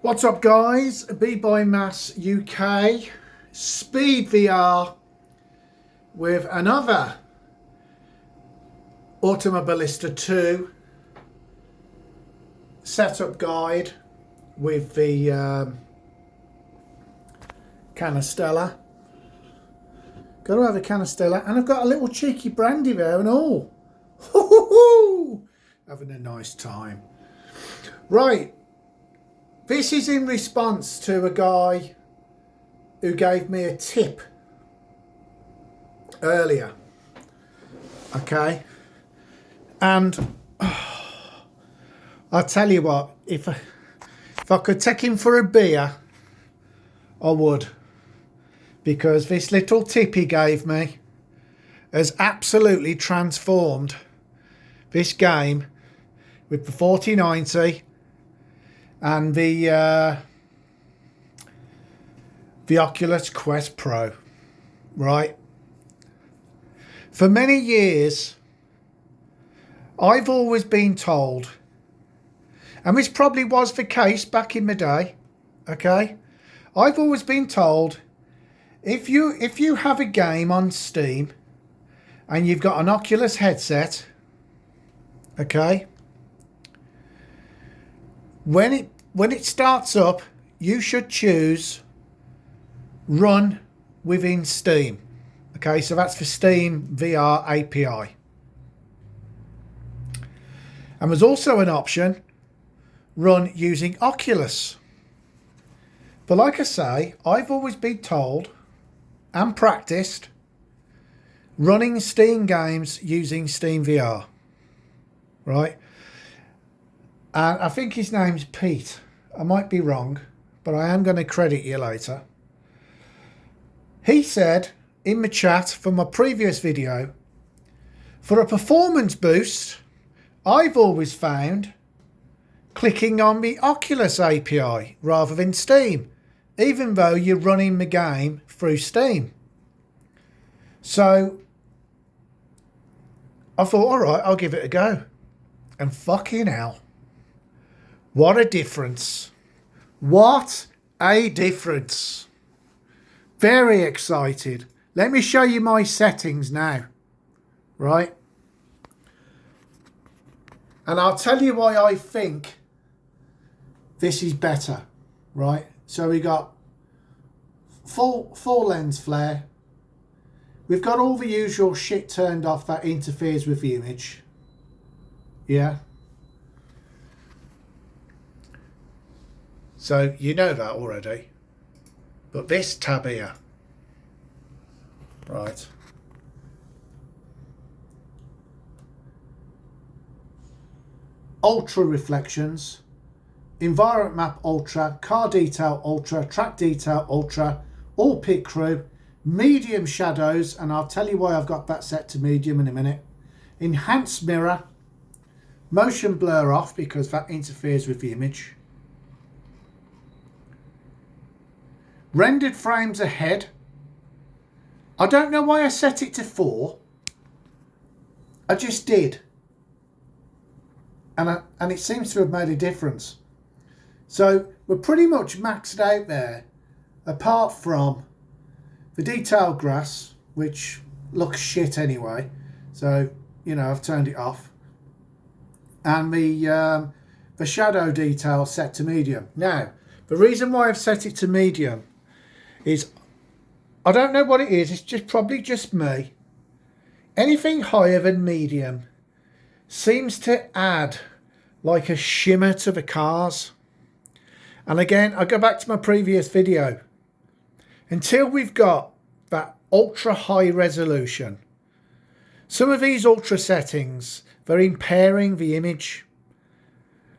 What's up, guys? B-Boy Mass UK Speed VR with another Automobilista 2 setup guide with the Canistella. Got to have a Canistella, and I've got a little cheeky brandy there and all. Having a nice time. Right. This is in response to a guy who gave me a tip earlier. Okay. And I'll tell you what, if I could take him for a beer, I would. Because this little tip he gave me has absolutely transformed this game with the 4090 and the Oculus Quest Pro, right? For many years, I've always been told, and this probably was the case back in the day, okay? I've always been told, if you have a game on Steam and you've got an Oculus headset, okay, when it starts up, you should choose run within Steam. Okay, so that's for Steam VR API. And there's also an option, run using Oculus. But like I say, I've always been told and practiced running Steam games using Steam VR. Right? And I think his name's Pete. I might be wrong, but I am going to credit you later. He said in the chat from my previous video, for a performance boost, I've always found clicking on the Oculus API rather than Steam, even though you're running the game through Steam. So I thought, all right, I'll give it a go. And fucking hell. What a difference. What a difference. Very excited. Let me show you my settings now. Right? And I'll tell you why I think this is better. Right? So we got full lens flare. We've got all the usual shit turned off that interferes with the image. Yeah? So you know that already. But this tab here, right, ultra reflections, environment map ultra, car detail ultra, track detail ultra, all pit crew, medium shadows, and I'll tell you why I've got that set to medium in a minute, enhanced mirror, motion blur off because that interferes with the image, rendered frames ahead. I don't know why I set it to 4. I just did. And it seems to have made a difference. So we're pretty much maxed out there, apart from the detailed grass, which looks shit anyway. So, you know, I've turned it off. And the shadow detail set to medium. Now, the reason why I've set it to medium is, I don't know what it is, it's just probably just me. Anything higher than medium seems to add like a shimmer to the cars. And again, I go back to my previous video. Until we've got that ultra high resolution, some of these ultra settings, they're impairing the image.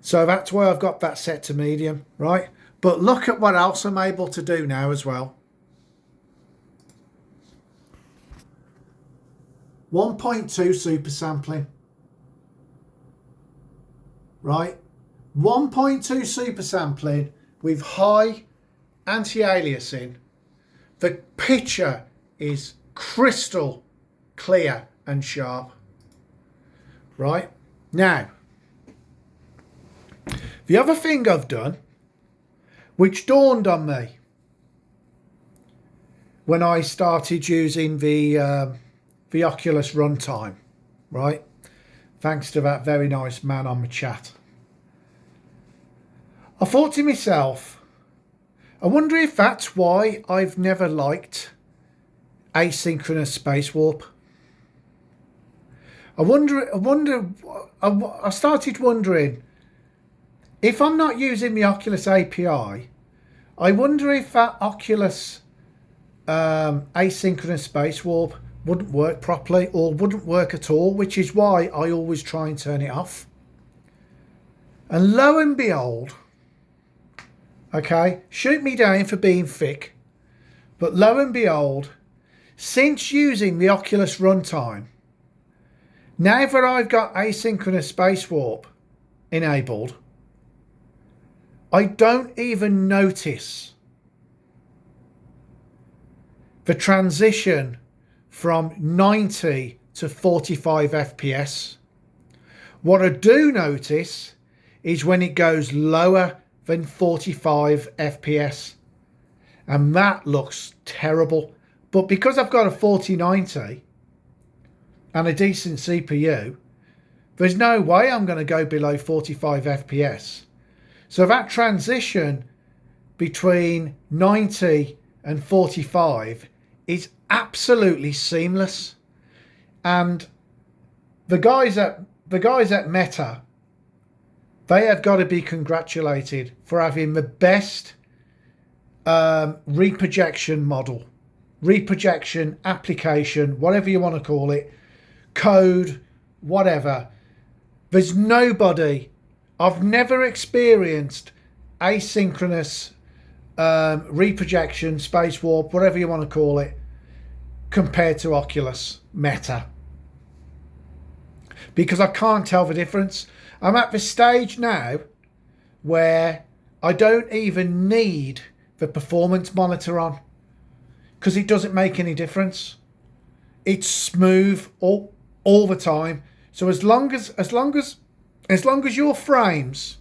So that's why I've got that set to medium, right? But look at what else I'm able to do now as well. 1.2 super sampling. Right? 1.2 super sampling with high anti-aliasing. The picture is crystal clear and sharp. Right? Now, the other thing I've done which dawned on me when I started using the Oculus runtime, right? Thanks to that very nice man on the chat. I thought to myself, I wonder if that's why I've never liked asynchronous space warp. I started wondering, if I'm not using the Oculus API, I wonder if that Oculus asynchronous space warp wouldn't work properly or wouldn't work at all, which is why I always try and turn it off. And lo and behold, okay, shoot me down for being thick, but lo and behold, since using the Oculus runtime, now that I've got asynchronous space warp enabled, I don't even notice the transition from 90 to 45 FPS. What I do notice is when it goes lower than 45 FPS, and that looks terrible. But because I've got a 4090 and a decent CPU, there's no way I'm going to go below 45 FPS. So that transition between 90 and 45 is absolutely seamless. And the guys at Meta, they have got to be congratulated for having the best reprojection model, reprojection application, whatever you want to call it, code, whatever. There's nobody, I've never experienced asynchronous reprojection, space warp, whatever you want to call it, compared to Oculus Meta, because I can't tell the difference. I'm at the stage now where I don't even need the performance monitor on, because it doesn't make any difference. It's smooth all the time. So as long as your frames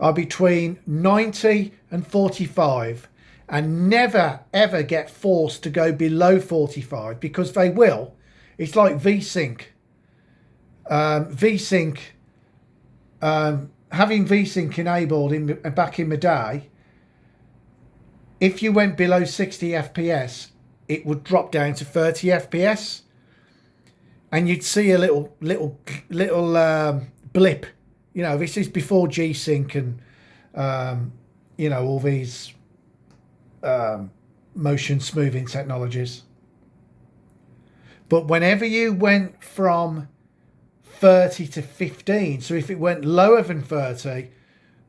are between 90 and 45 and never ever get forced to go below 45, because they will. It's like VSync. Having VSync enabled back in the day, if you went below 60 FPS, it would drop down to 30 FPS, and you'd see a little blip. You know, this is before G-Sync and you know, all these motion smoothing technologies. But whenever you went from 30 to 15, so if it went lower than 30,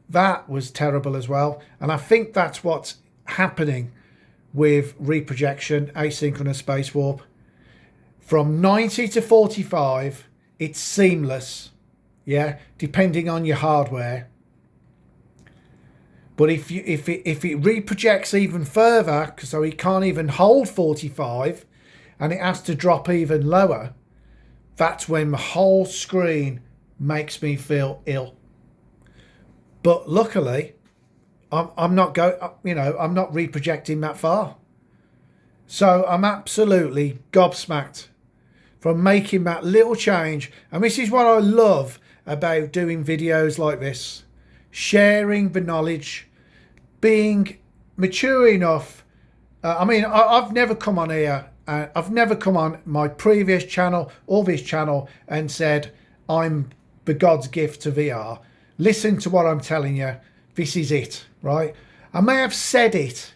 that was terrible as well. And I think that's what's happening with reprojection, asynchronous space warp. From 90 to 45, it's seamless, yeah, depending on your hardware. But if it reprojects even further, so it can't even hold 45, and it has to drop even lower, that's when the whole screen makes me feel ill. But luckily, I'm not reprojecting that far. So I'm absolutely gobsmacked from making that little change. And this is what I love about doing videos like this, sharing the knowledge, being mature enough. I've never come on here. I've never come on my previous channel or this channel and said, I'm the God's gift to VR. Listen to what I'm telling you. This is it, right? I may have said it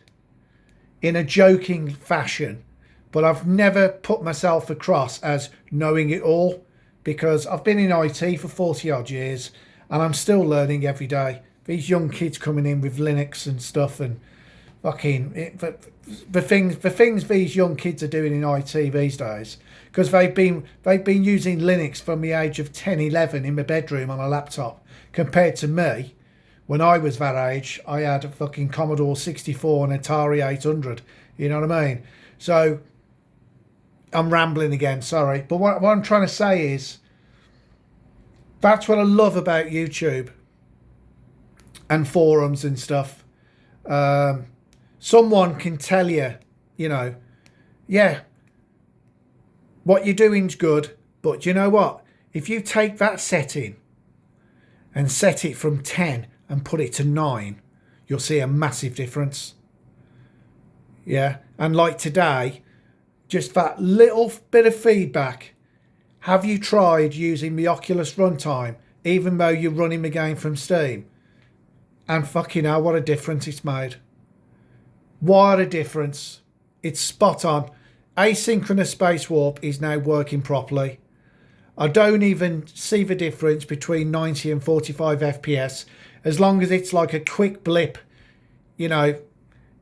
in a joking fashion, but I've never put myself across as knowing it all, because I've been in IT for 40 odd years and I'm still learning every day. These young kids coming in with Linux and stuff, and fucking the things these young kids are doing in IT these days, because they've been using Linux from the age of 10, 11 in my bedroom on a laptop, compared to me. When I was that age, I had a fucking Commodore 64 and Atari 800. You know what I mean? So I'm rambling again, sorry. But what I'm trying to say is, that's what I love about YouTube. and forums and stuff, someone can tell you, you know, yeah, what you're doing's good, but you know what? If you take that setting and set it from 10 and put it to 9, you'll see a massive difference. Yeah, and like today, just that little bit of feedback. Have you tried using the Oculus runtime, even though you're running the game from Steam? And fucking hell, what a difference it's made. What a difference. It's spot on. Asynchronous space warp is now working properly. I don't even see the difference between 90 and 45 FPS, as long as it's like a quick blip. You know,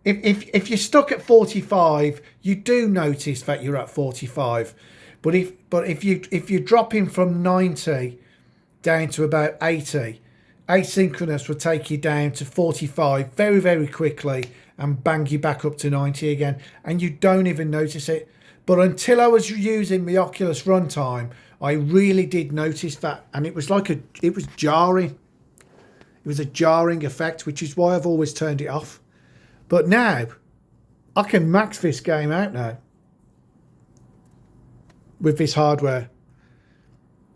if you're stuck at 45, you do notice that you're at 45. But if you're dropping from 90 down to about 80, asynchronous will take you down to 45 very, very quickly and bang you back up to 90 again, and you don't even notice it. But until I was using the Oculus runtime, I really did notice that, and it was it was jarring. It was a jarring effect, which is why I've always turned it off. But now I can max this game out now with this hardware.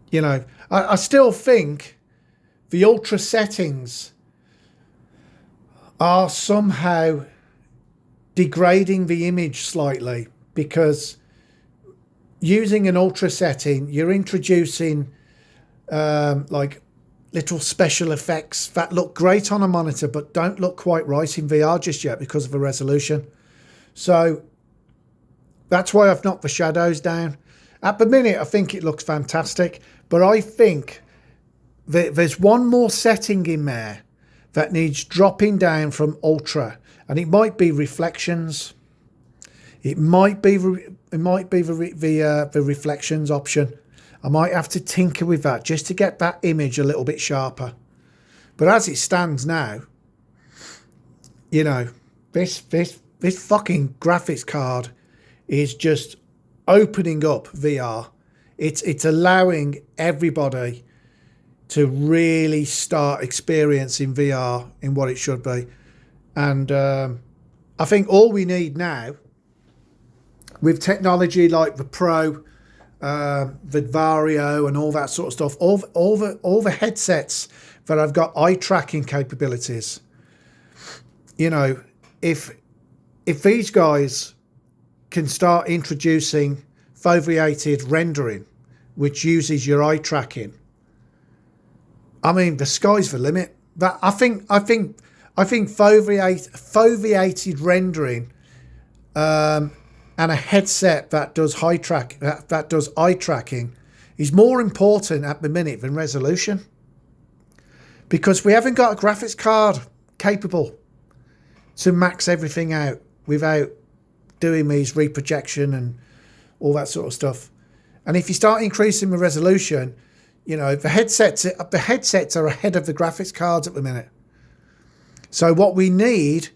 You know, I still think the ultra settings are somehow degrading the image slightly, because using an ultra setting, you're introducing like little special effects that look great on a monitor but don't look quite right in VR just yet because of the resolution. So that's why I've knocked the shadows down. At the minute, I think it looks fantastic, but I think that there's one more setting in there that needs dropping down from ultra, and it might be reflections. It might be the reflections option. I might have to tinker with that just to get that image a little bit sharper. But as it stands now, you know, this fucking graphics card is just opening up VR. It's allowing everybody to really start experiencing VR in what it should be. And I think all we need now, with technology like the Pro, the Vario and all that sort of stuff, all the headsets that have got eye tracking capabilities, you know, if these guys can start introducing foveated rendering, which uses your eye tracking, I mean, the sky's the limit. That I think foveated rendering, and a headset that does that does eye tracking is more important at the minute than resolution, because we haven't got a graphics card capable to max everything out without doing these reprojection and all that sort of stuff. And if you start increasing the resolution, you know, the headsets are ahead of the graphics cards at the minute. So what we need,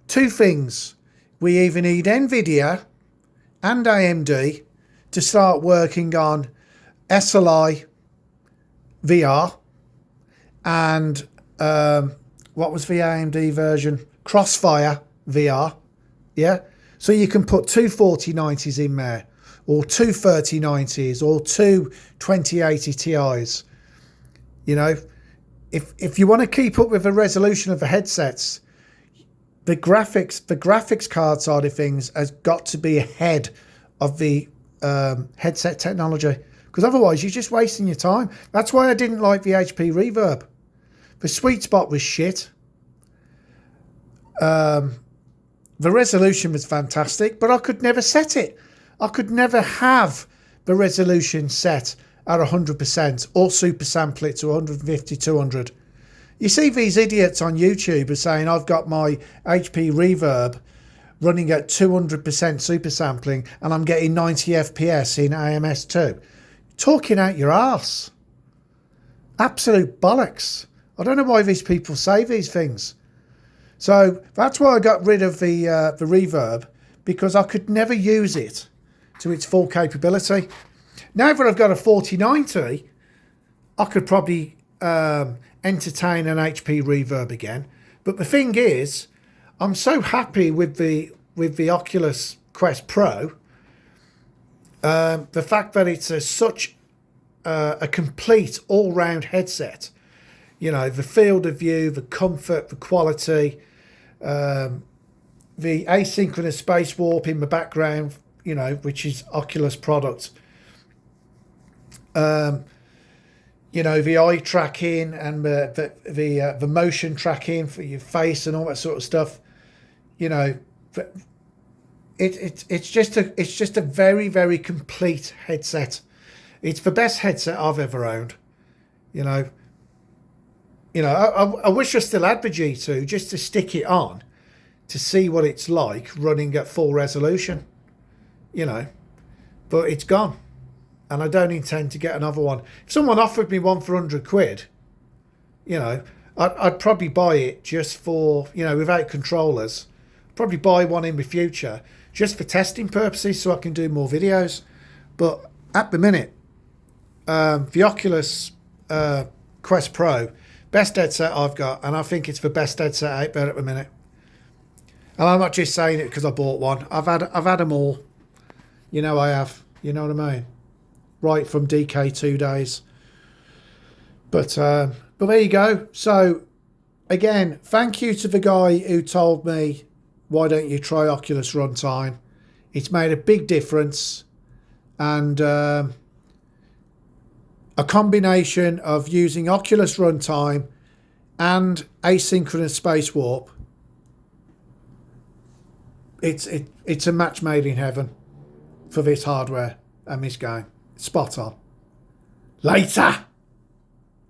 two things. We either need NVIDIA and AMD to start working on SLI VR and what was the AMD version? Crossfire VR. Yeah. So you can put two 4090s in there, or two 3090s, or two 2080 Ti's. You know, if you want to keep up with the resolution of the headsets, the graphics card side of things has got to be ahead of the headset technology, because otherwise you're just wasting your time. That's why I didn't like the HP Reverb. The sweet spot was shit. The resolution was fantastic, but I could never set it. I could never have the resolution set at 100% or super sample it to 150, 200. You see these idiots on YouTube are saying, I've got my HP Reverb running at 200% super sampling and I'm getting 90 FPS in AMS2. Talking out your arse. Absolute bollocks. I don't know why these people say these things. So that's why I got rid of the Reverb, because I could never use it to its full capability. Now that I've got a 4090, I could probably entertain an HP reverb again. But the thing is, I'm so happy with the Oculus Quest Pro. The fact that it's such a complete all-round headset. You know, the field of view, the comfort, the quality, the asynchronous space warp in the background, you know, which is Oculus product. You know, the eye tracking and the motion tracking for your face and all that sort of stuff. You know, it's just a very, very complete headset. It's the best headset I've ever owned. You know, I wish I still had the G2 just to stick it on to see what it's like running at full resolution. You know, but it's gone. And I don't intend to get another one. If someone offered me one for 100 quid, you know, I'd probably buy it just for, you know, without controllers. Probably buy one in the future just for testing purposes so I can do more videos. But at the minute, the Oculus Quest Pro, best headset I've got, and I think it's the best headset out there at the minute. And I'm not just saying it because I bought one. I've had them all. You know I have. You know what I mean? Right from DK2 days. But there you go. So again, thank you to the guy who told me, why don't you try Oculus Runtime? It's made a big difference. And a combination of using Oculus Runtime and asynchronous space warp, it's a match made in heaven for this hardware and this game. Spot on. Later.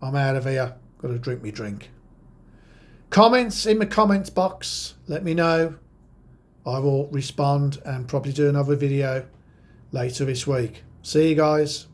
I'm out of here. Got to drink me drink. Comments in the comments box. Let me know. I will respond and probably do another video later this week. See you guys.